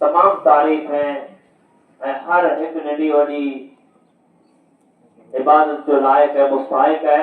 तमाम तारीफ है हर एक नंढी वॾी इबादत जो लायक है, मुस्तहिक है।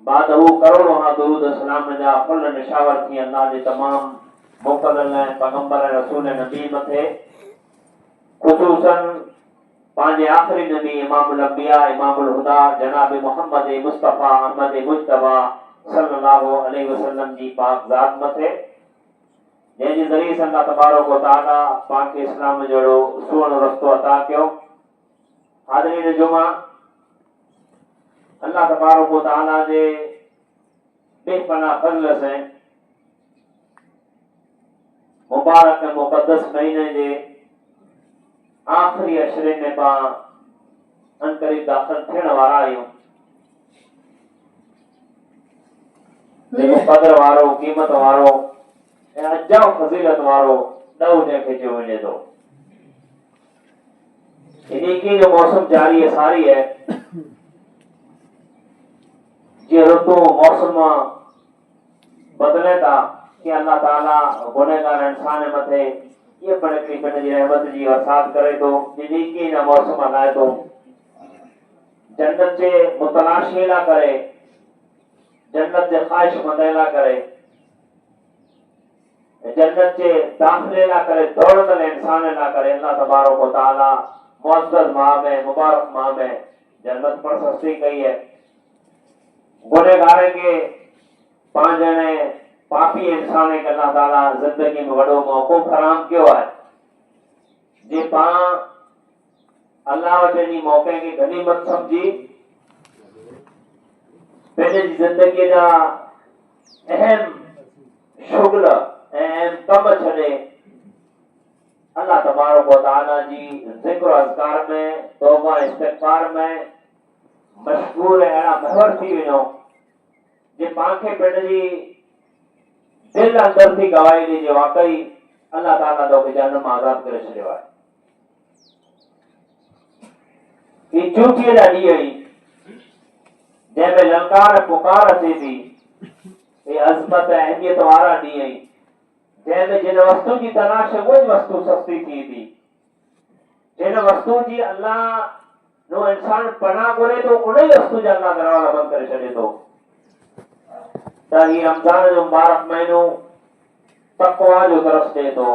बाद वो करोड़ों हाँ दुरूद सलाम जा फल निशावर थी अल्लाह जे तमाम मुक़र्रर पैगंबर रसूल नबी मथे, खुसूसन पांचे आखिरी नबी इमामुल अंबिया इमामुल हुदा जनाब मोहम्मद मुस्तफा अहमद मुज्तबा सल्लल्लाहु अलैहि वसल्लम जी पाक ज़ात मथे, जंहिंजे ज़रिए सां अल्लाह तबारक व तआला पाक इस्लाम जहिड़ो सुहिणो रस्तो अता कयो। हाज़रीन जुमा, अल्लाह तबारक व तआला जे बेपनाह फज़ल से मुबारक मुक़द्दस महीने जे आखिरी अशरे में पा अनकरीब दाखिल थियण वारा आहियूं। जेको क़दर वारो, क़ीमत वारो ऐं अजाब फज़ीलत वारो ॾौं जंहिंखे चयो वञे थो। इन्ही जो मौसम जारी है सारी है, जे ऋतु मौसम बदले था कि अल्लाह ताला गुनहगार इंसान मथे ये पड़की पिण जी रहमत जी वरसात करे तो, जिंदगी ना मौसम हलाए तो, जन्नत जे मुतलाशीला करे, जन्नत जे ख्वाहिश मंदेला करे, जन्नत जे दाखिले ला करे, दौड़ंदड़ इंसान ला करे। अल्लाह तबारक व तआला मुअज़्ज़ज़ माह में, मुबारक माह में जन्नत पर सस्ती कई है। गुनहगार के पांचने पापी इंसान के अल्लाह ताला जिंदगी में वड़ो मौको फराम कियो है, जे पा अल्लाह वटि इन मौके की गनीमत समझी पंहिंजी जिंदगी जा अहम शुगल अहम कम छॾे अल्लाह तबारक व तआला जी जिक्र अज़कार में, तौबा इस्तिग़फ़ार में मशगूल अहिड़ा महवर थी वञो जे पांखे पंहिंजी दिल अंदर थी गवाही ॾे जे वाकई अल्लाह ताला तोखे जहन्नम मां आज़ाद करे छॾियो आहे। ही चूटीअ जा ॾींहं ई जंहिंमें ललकार पुकार अचे थी, हे अज़मत ऐं अहमियत वारा ॾींहं ई जंहिंमें जिन वस्तु जी तलाश उहा वस्तु सस्ती थी थी, जिन वस्तु जी अल्लाह नो इंसान पनाह घुरे तो उन वस्तु जा अल्लाह दरवाज़ा बंदि करे छॾे थो। त ही रमज़ान जो मुबारक महीनो तक़वा जो तरफ़ ॾे थो।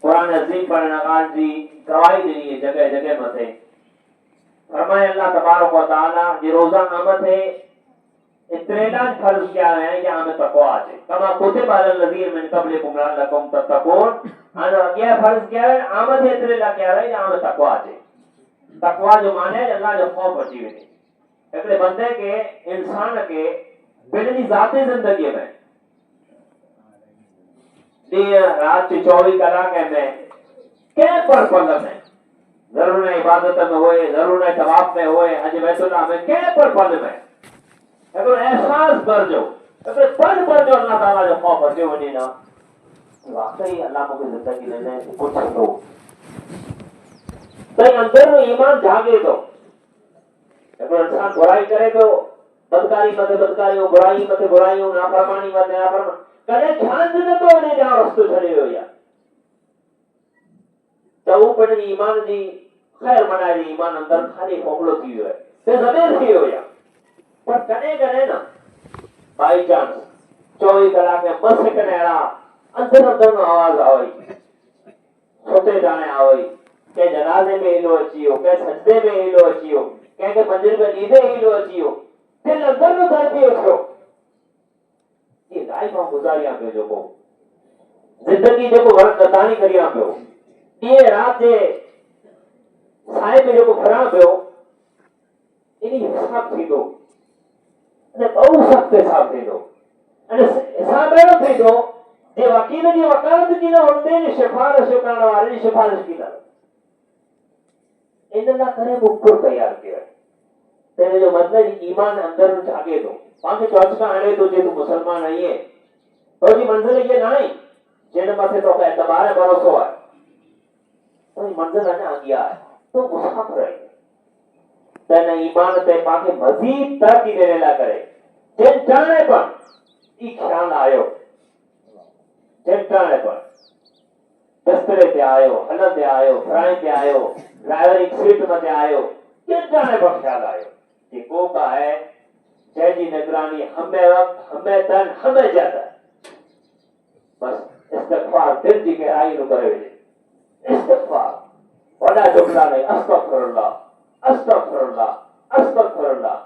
कुरान अज़ीम पढ़ण ॻाल्हि जी गवाही ॾिनी है जगह जगह मथे। फरमाए अल्लाह तबारक व तआला जे रोज़ा आमद है इत्रेलान फर्ज किया है कि हमें तक़वा अचे, कमा कुतिबा अलल लज़ीन मिन क़ब्लिकुम लअल्लकुम तत्तक़ून। अन अॻियां फर्ज किया है आमद इत्रेला किया है कि हमें तक़वा अचे। तक़वा जो माने है अल्लाह जो खौफ अची वञे हिकिड़े बंदे के, इंसान के पंहिंजी ज़ाती ज़िंदगी में ॾींहं राति 24 कलाक में कंहिं पर पल में, ज़रूर इबादत में होए, ज़रूर तवाफ में होए, हज बैतुल्लाह में, कंहिं पर पल में हिकिड़ो एहसास भरजो, हिकिड़े पल भरजो अल्लाह ताला जो खौफ अची वञे न, वाकई अल्लाह मूंखे ज़िंदगी ॾिने कुझु थो त अंदर ईमान जागे थो। हिकिड़ो इंसान बुराई करे थो, बदकारी मथे बदकारियूं, बुराई मथे बुराइयूं, नाफरमानी मथे नाफरमानी, कॾहिं ध्यानु नथो वञे जहाँ रस्तो छॾे वियो या त हू पंहिंजी ईमान जी ख़ैर मनाए जी ईमान अंदर खाली खोखलो थी वियो आहे, बेज़मीर थी वियो या। पर कॾहिं कॾहिं न बाई चांस 24 कलाक में 2 सेकंड अहिड़ा अंदर अंदर में आवाज़ आवई, सोते जाने आवई, के जनाज़े में हिलो अची वियो, के सजदे में हिलो अची वियो, कंहिंखे मंदिर में ॾींदे हिलो अची वियो, दिल अंदर में तड़पी उथियो। ये लाइफ में गुज़ारियां पियो, जेको ज़िंदगी जेको वरत गतानी करियां पियो, ॾींहं राति जे साए में जेको फिरां पियो, इन हिसाब थींदो अने बहु सख़्तु हिसाब थींदो। अने हिसाब अहिड़ो थींदो जे वकील जी वकालत की न हूंदे ने सिफारिश करण वारे जी सिफारिश की न। इन लाइ करे मुकुर तयार कयो आहे। तेरे जो मतलब ईमान अंदर जागे थो, पांखे चौचका हणे थो जे तूं मुसलमान आहीं है, तो जी मंजिल ये ना है जिन मथे तो एतबार भरोसो है, तो मंजिल अञा अॻियां आहे, तो मुसाफ़िर आहे। त इन ईमान ते पांखे मज़ीद तरक़ी ॾियण लाइ करे जिन टाणे पर ई ख्याल आयो, जिन टाणे पर बिस्तरे ते आयो, हलंदे आयो, फ्राइंदे आयो, ड्राइवरिंग सीट मथे आयो, केतिराणे बख्शियाल आयो कि को का है जंहिंजी निगरानी हमें वक्त, हमें तन, हमें जद बस इस्तिग़फ़ार दिल जी गहराई में करे वेठे। इस्तिग़फ़ार वॾा जुमला नहीं, अस्तग़फ़िरुल्लाह, अस्तग़फ़िरुल्लाह, अस्तग़फ़िरुल्लाह।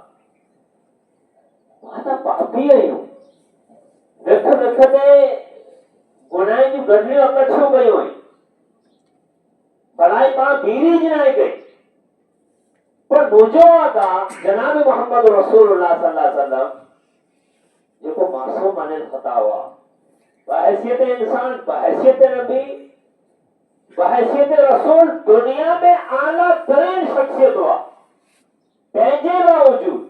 माता पापी आहियूं, विख विख ते गुनाहनि जूं गडड़ियूं अकठियूं कयूं आहिनि, भलाई पाण बीड़ी जी नाहे कई, पर मुंहिंजो आका जनाब मोहम्मद रसूलुल्लाह सल्लल्लाहु अलैहि वसल्लम जेको मासूम अनिल ख़ता हुआ, बहैसियत इंसान, बहैसियत नबी, बहैसियत रसूल, दुनिया में आला तरीन शख्सियत हुआ, तंहिंजे बावजूद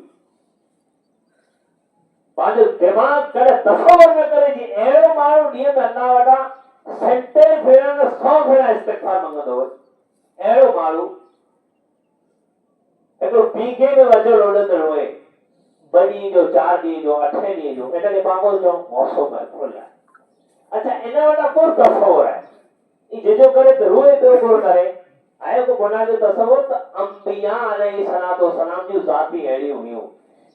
पंहिंजो दिमाग़ कॾहिं तसवुर न करे जी अहिड़ो माण्हू ॾींहं में अल्लाह वटां सेंटर फेरनि 100 भेरा इस्तिग़फ़ार मंगंदो हो, अहिड़ो माण्हू हिकिड़ो बीघे में वजो लोॾंदड़ हुए, 2 ॾींहं जो, 4 ॾींहं जो, 8 ॾींहं जो, इनखे पागल चऊं, मौसम महफ़ूल आहे। अच्छा, इन वटां को तसवुर आहे, ई जंहिंजो करे त रोए पियो गुर करे, आहे को गुनाह जो तसवुर त अंबिया अलैहिस्सलातु वस्सलाम जूं ज़ाती अहिड़ियूं हुयूं,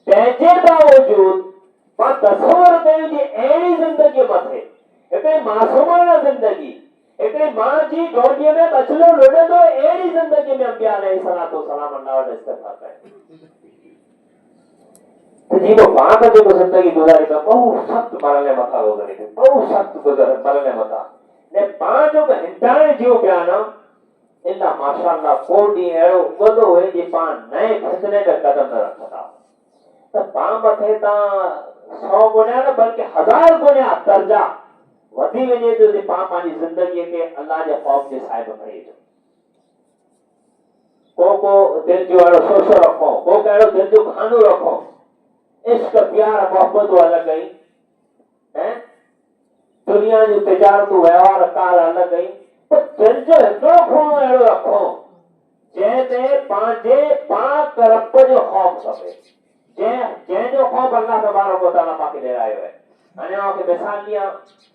तंहिंजे बावजूद मां तसवुर कयूं जी अहिड़ी ज़िंदगी मथे, हिकिड़ी मासूमाना ज़िंदगी, हिकिड़ी मां जी डोडीअ में बचलो लुॾंदो, अहिड़ी ज़िंदगी में अंबिया अलैहिस्सलातु वस्सलाम अल्लाह वटि इस्तिग़फ़ार कयो। त जेको पाण त जेको ज़िंदगी गुज़ारी पियो, बहु सख़्त मरण जे मथां गुज़ारी पियो, बहु सख़्त मरण जे मथां, ने पाण जो बि हिमथाइण जियो पिया न, इल्ला माशाअल्लाह को ॾींहुं अहिड़ो उॻंदो हुए जे पाण नए फितने में क़दम न रखंदा, त पाण मथे तव्हां 100 गुना न बल्कि 1000 गुना दर्जा वधी वञे थो जे पाण पंहिंजी ज़िंदगीअ खे अल्लाह जे ख़ौफ़ जे साहिब खणी अचो। को दिल जो अहिड़ो शोशो रखो, को अहिड़ो दिल जो खानो रखो, इश्क प्यार मोहब्बत अलॻि ई, ऐं दुनिया जूं तिजारतूं व्यवहार कार अलॻि ई, पर दिल जो हिकिड़ो खूणो अहिड़ो रखो जंहिंमें पंहिंजे पाक रब जो ख़ौफ़ खपे, जंहिंजो ख़ौफ़ अल्लाह तबारक व तआला पाण खे ॾिरायो आहे। हाणे मूंखे मिसाल ॾियां,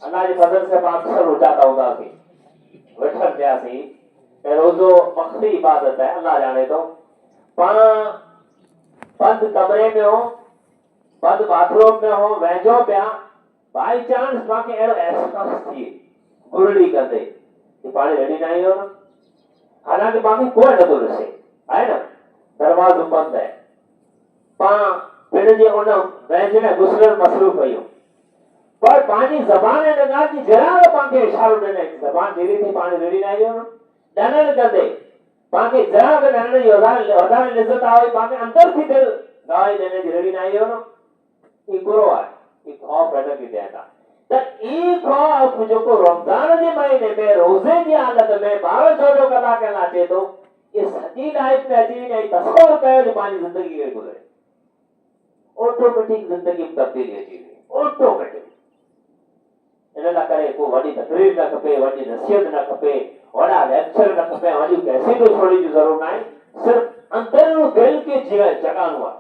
अल्लाह जे फज़ल से पाण अक्सर उचाता हूंदासीं, वेठल पियासीं, रोज़ो मख़फ़ी इबादत है, अल्लाह जाने तो, पाण बंद कमरे में हो, बंद बाथरूम में हो, वेझो पिया, बाई चांस पाण खे अहिड़ो एहसास थिए गुरड़ी कंदे कि पाण रेडी न आहियो न, हालांकि पाण खे कोई नथो ॾिसे, आहे न, दरवाज़ो बंदि आहे, पाण पिण जे उन वेझ में गुसलनि मसरूफ़ कयूं, पर पंहिंजी ज़बान हिन ॻाल्हि जी जरा पाण खे इशारो ॾिनई, ज़बान धीरे थी पाण रेडी न आहियो न, ॾनण कंदे पाण खे जरा बि ॾनण जी वधारे लिज़त आहे, पाण खे अंदर थी दिलि गवाही ॾियण जी रेडी न आहियो न, ई गुरो आहे, ई ख़ौफ़ हिन खे ॾियनि था। त ई ख़ौफ़ जेको रमज़ान जे महीने में रोज़े जी हालत में 12-14 कलाक लाइ अचे थो, ये सॼी लाइफ में अची वञे, तसवुर कयो जो पंहिंजी ज़िंदगी खे गुज़रे, ऑटोमेटिक ज़िंदगी में तब्दीली अची वई, ऑटोमेटिक। इन लाइ करे को वॾी तकरीर न खपे, वॾी नसीहत न खपे, वॾा लेक्चर न खपे, वॾियूं कैसेटूं छोड़ण जी ज़रूरत नाहे, सिर्फ़ अंदरूं दिल खे जगाइणो आहे,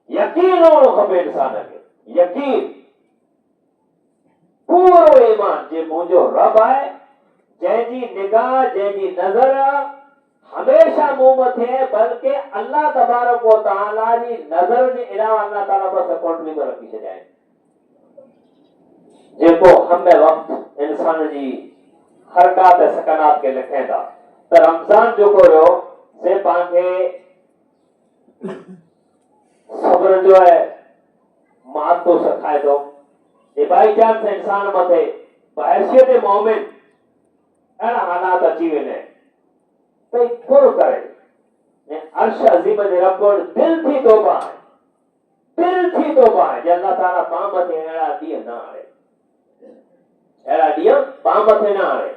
यकीन हुअणो खपे इंसान खे, यकीन, पूरो ईमान जे मुंहिंजो रब आहे, जंहिंजी निगाह, जंहिंजी नज़र हमेशा मूं मथे है, बल्कि अल्लाह तबारक व तआला जी नज़र जे अलावा अल्लाह ताला बस कोटरी में रखी छॾिया आहिनि, जेको हमें वक्त इंसान जी हरकात सकनात के लिखे था। त रमज़ान जेको रहियो से पाण खे सब्र जो है महत्व सिखाए थो, जे बाई चांस इंसान मथे बहैसियत मोमिन अहिड़ा हालात अची वञे त कुर करे अर्श अज़ीम जे रब वटि दिल थी तौबा आहे, दिल थी तौबा आहे, जे अल्लाह ताला पाण मथे अहिड़ा ॾींहं न आणे, अहिड़ा ॾींहं पाण मथे न आणे।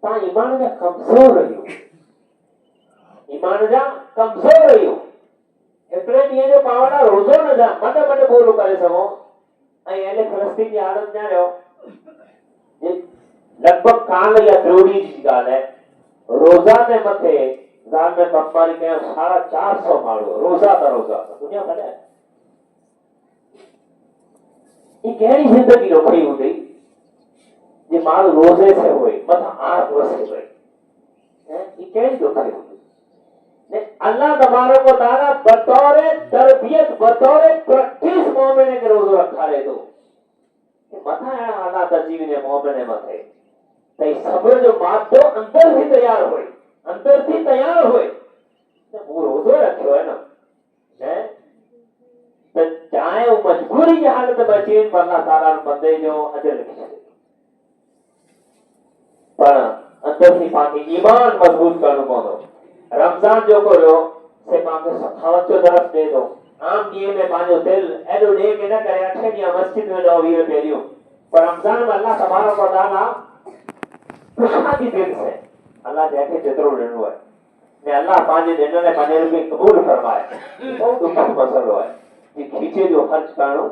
पाण ईमान जा कमज़ोर रहियो, ईमान जा कमज़ोर रहियो, हिकिड़े ॾींहं जो पाण वटां रोज़ो न जा मड पूरो करे सघूं, ऐं अहिड़े फ़लस्तीन जी हालत ॼाणियो, लॻभॻि काल या त्रोड़ी जी ॻाल्हि आहे, रोज़ा जे मथे ज़ाल में बमबारी कयो 450 माण्हू रोज़ा त रोज़ा, दुनिया भर आहे, ई कहिड़ी ज़िंदगी ॾुखी हूंदी, जे माल रोजे से हुए मत आग वसे हुए ये कई दुख है ने अल्लाह तबारक व तआला बतौर तरबियत बतौर प्रैक्टिस मोमिन के रोजो रखा रहे तो मथा है अल्लाह तजीब ने मोमिन मथे तई सब्र जो मादो अंदर ही तैयार होए अंदर थी तैयार होए तो वो रोजो रखियो है ना हैं तो चाहे वो मजबूरी की हालत बचे पर अल्लाह ताला बंदे जो अजर लिखी छे पर अंदर से पाके ईमान मजबूत करनो पवंदो रमजान जो करो से पाके सखावत जो तरफ दे दो आम दिए में पांजो दिल एडो दे के न करे अठे दिया मस्जिद में जाओ वीर पेरियो पर रमजान में अल्लाह तबारक व तआला खुशा दी दिल से अल्लाह जैसे जेतरो ॾिनो है ने अल्लाह पांजे ॾिनल ने पांजे खे कबूल फरमाए बहुत दुख मसलो है कि खीचे जो खर्च करणो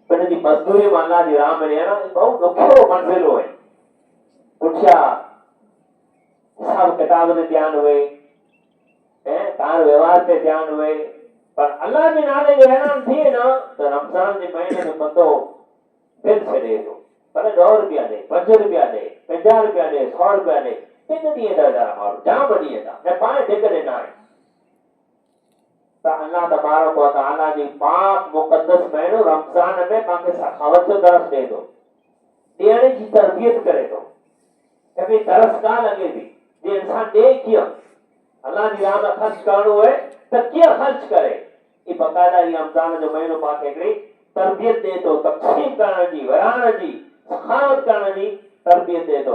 पर जी मजदूरी में अल्लाह जी राह में है ना बहुत दुखो मंजिलो है पुछया हिसाब किताब ते ध्यान हुए कार व्यवहार पे ध्यान हुए पर अल्लाह के नाले जो हैरान थिए ना तो रमजान के महीने में बंदो दिल छॾे थो पर 100 रुपया दे 5 रुपया दे 50 रुपया दे 100 रुपया दे 3 ॾींहं था वीचारा माण्हू जाम ॾींहं था ऐं पाण ढिग ॾिना आहिनि त अल्लाह तबारक व तआला जी पाक मुक़द्दस महीनो रमजान में पाके सखावत जो तरफ दे दो ॾियण जी तरबियत करे थो कभी तरस का लगे थी जे इंसान दे किया अल्लाह की राह में खर्च करणो है तो क्या खर्च करे ये बकायदा ये रमजान जो महीनो पाके हिकिड़ी तरबियत दे तो तक़सीम करण जी विराण जी सखावत करण जी तरबियत दे तो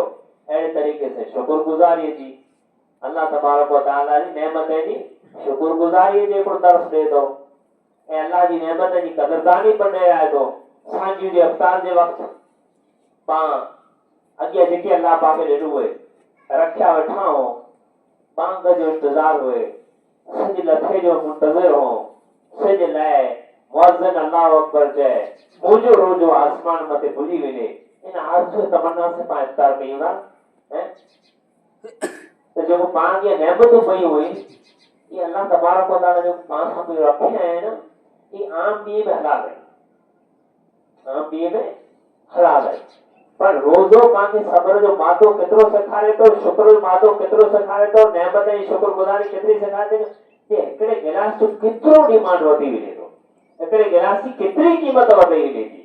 अहिड़े तरीक़े से शुक्रगुज़ारी जी अल्लाह तबारक व तआला जी नेमत जी शुक्रगुज़ारी जे को तरफ दे तो ऐं अल्लाह जी नेमत जी कदरदानी बने आए तो सांझी जे अफ्तार जे वक्त पां अगे जेके अल्लाह पाके ॾिनो हुए रखिया वेठा हो बांग जो इंतजार हुए सज लथे जो मुंतज़िर हो सज लाए मुअज्जिन अल्लाह अकबर चए मुंहिंजो रोजो आसमान मथे भुली वञे इन आरज़ू तमन्ना से पाण इफ्तार कयूं था हैं तो जो पाण खे नेमतूं पई हुई ये अल्लाह तबारक व तआला जो पाण सां पई रखे आहिनि ये आम ॾींहं में हलाल है आम ॾींहं में हलाल है पर रोजो पाके सब्र जो मादो केतिरो सेखारे तो शुक्र जो मादो केतिरो सेखारे तो नेमत जी शुक्रगुज़ारी केतिरी सेखारे तो कि हिकिड़े गिलास जो केतिरो डिमांड वधी वञे थो हिकिड़े गिलास की केतिरी क़ीमत वधी वञे थी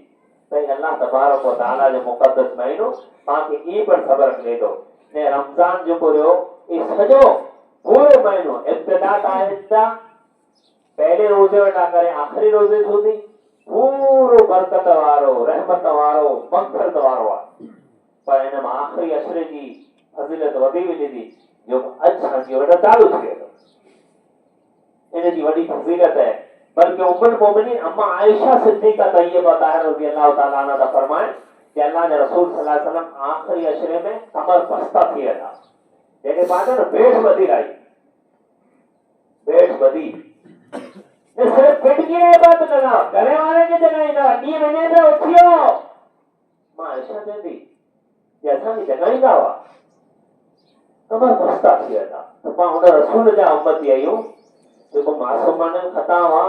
भई अल्लाह तबारक व तआला जो मुक़द्दस महीनो पाके ई पर सब्र करे थो ने रमजान जो रहियो ई सॼो पूरो महीनो इब्तिदा तां इंतहा पहले रोजे वटा करे आखिरी रोजे સુધી पूरो बरकत वारो रहमत वारो मग़फ़िरत वारो आहे पर इन में आखिरी अशरे जी फज़ीलत वधी वञे थी जो अॼु सांझी वटि चालू थी वियो इन जी वॾी फज़ीलत है बल्कि उम्मुल मोमिनीन अम्मा आयशा सिद्दीक़ा तय्यबा ताहिरा रज़ियल्लाहु तआला अन्हा दा फरमाए कि अल्लाह ने रसूल सल्लल्लाहु अलैहि वसल्लम आखिरी अशरे में कमर बस्ता थी विया था जेके पाण न भेट वधी रही भेट वधी सिर्फ फिटकी ने बात लगा गले वाले के जगाईंदा 2 महीने में उठियो मां आयशा चंदी जैसा भी जगाईंदा हुआ कमर बस्ता थी विया था तो पाण हुन रसूल जा उम्मती आहियूं जेको मासूमाननि खता हुआ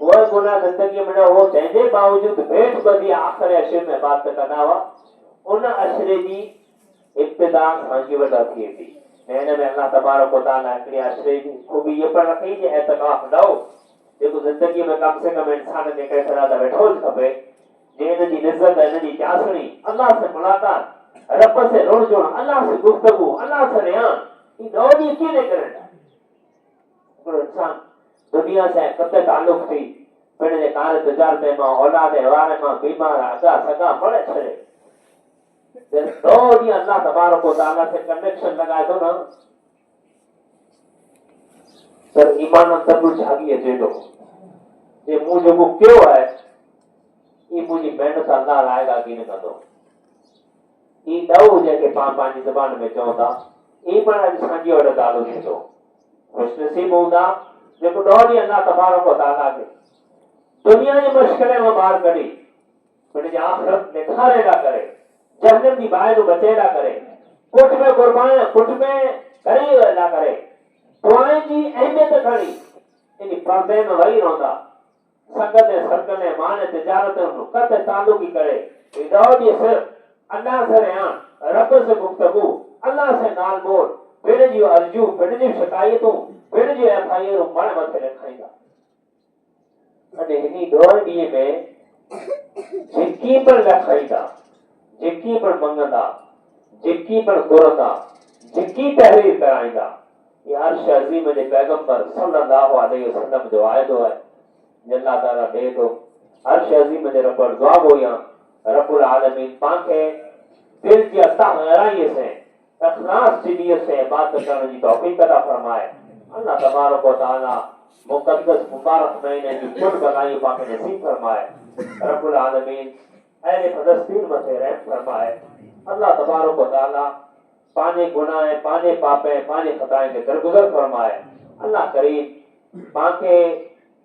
उहे गुनाह ज़िंदगी में हो तंहिंजे बावजूद भेट वधी आख़िरी अशरे में बात कंदा हुआ उन अशरे जी इब्तिदा सांझी वटा थिए थी हिन में अल्लाह तबारक व तआला हिकिड़ी अशरे जी ख़ूबी ये पर रखी जे एतिकाफ़ ॾाओ जेको ज़िंदगी में कम से कम इंसान खे कंहिं तरह सां वेठो खपे जे हिन जी इज़त हिन जी चासणी अल्लाह से मुलाक़ात रब से रुझणु अल्लाह से गुफ्तगू अल्लाह से रियान ये 9 ॾींहं कीअं निकिरनि हिकिड़ो इंसान दुनिया से कते ताल्लुक़ थी पिण जे कार तिजारत मां औलाद वारे मां बीमार अगा सगा पड़े छॾे 9 ॾींहं अल्लाह तबारक व तआला से कनेक्शन लगाए थो न पर ईमान अंदर जागी अचे थो ये मूं जेको कयो आहे ये मुंहिंजी महिनत अल्लाह लाइ गागी न कंदो ई ॾऊ जेके पाण पंहिंजी ज़बान में चऊं था ई पण अॼु सांझी वटि तालो थिए थो ख़ुशनसीब हूंदा जेको 9 ॾींहं अल्लाह तबारक व तआला खे दुनिया जी मुश्किल में ॿाहिरि कढी हुनजी आख़िरत निखारेला करे जहन्नम जी बाहि जो बचेला करे कुट में कुर्बान कुट में करी वेला करे दुआएं जी अहमियत खणी इन पर्दे में वही रहंदा संगत सर्कल मान तिजारत कत तालुकी करे दौड़ी सिर्फ अल्लाह से रयान, रब से गुफ्तगू, अल्लाह से नाल बोल, पिण जी अर्जू, पिण जी शिकायतूं, पिण जी एफआईआर माणे मथे लिखाईंदा। अने हिनी दौर ॾींहं में जिकी पर लिखाईंदा, जिकी पर मंगंदा, जिकी पर घुरंदा, जिकी तहरीर कराईंदा। ये अर्श अज़ीम जे पैगंबर सल्लल्लाहु अलैहि वसल्लम जो वाइदो है। अल्लाह ताला दे तो अर्श अज़ीम जे रब दुआ गोया रब्बुल आलमीन पाके दिल की अता गहराई से इखलास की नीयत से इबादत करने की तौफीक अता फरमाए। अल्लाह तबारक व तआला मुक़द्दस मुबारक महीने की कुल भलाई पाके नसीब फरमाए। रब्बुल आलमीन अहले फलस्तीन मथे रहम फरमाए। अल्लाह तबारक व तआला पाने गुनाह पाने पापे पाने खताएं के दरगुजर फरमाए। अल्लाह करीम पाके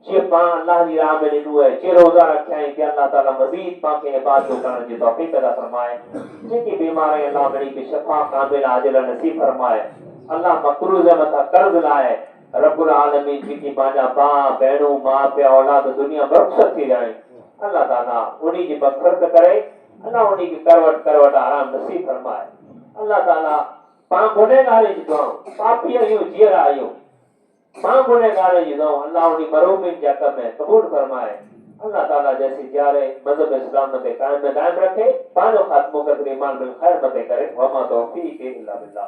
जे पा अल्लाह जी राह में ॾिनो है जे रोज़ा रखिया है कि अल्लाह ताला मज़ीद पाके इबादत करण जी तौफीक अता फरमाए। जेकी बीमार है अल्लाह बड़ी की शफा कामिल आजिल नसीब फरमाए। अल्लाह मकरूज़ मथा कर्ज लाए रब्बुल आलमीन जेकी पांजा बा भेणू मां पिया औलाद दुनिया बरकत थी जाए। अल्लाह ताला उन्हीं की मग़फ़िरत करे। अल्लाह उन्हीं की करवट करवट आराम नसीब फरमाए। अल्लाह ताला पा गुनहगारे जी दुआऊं पापी आहियूं जीअरा आहियूं मां गुनहगारे जी दुआऊं अल्लाह उन्हीं मरूमिन जा कम कबूल फरमाए। अल्लाह ताला जैसी जारे मज़हब इस्लाम में कायम में दायम रखे। पानो खात्मो कर ईमान बिल खैर मते करे। वमा तौफीक इल्ला बिल्लाह।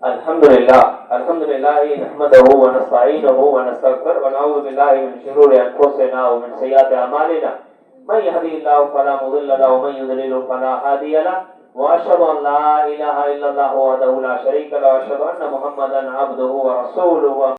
अल्हम्दुलिल्लाह नहमदहु व नस्तईनुहु व नस्तगफिर व नऊज़ु बिल्लाहि मिन शुरूरि अनफुसिना व मिन सय्यिआति अमालिना मन यहदिहिल्लाहु फला मुदिल्ल लहु व मन युद्लिलहु फला हादिय लहु व अशहदु अन ला इलाहा इल्लल्लाहु वहदहु ला शरीका लहु व अशहदु अन्ना मुहम्मदन अब्दुहु व रसूलुहु।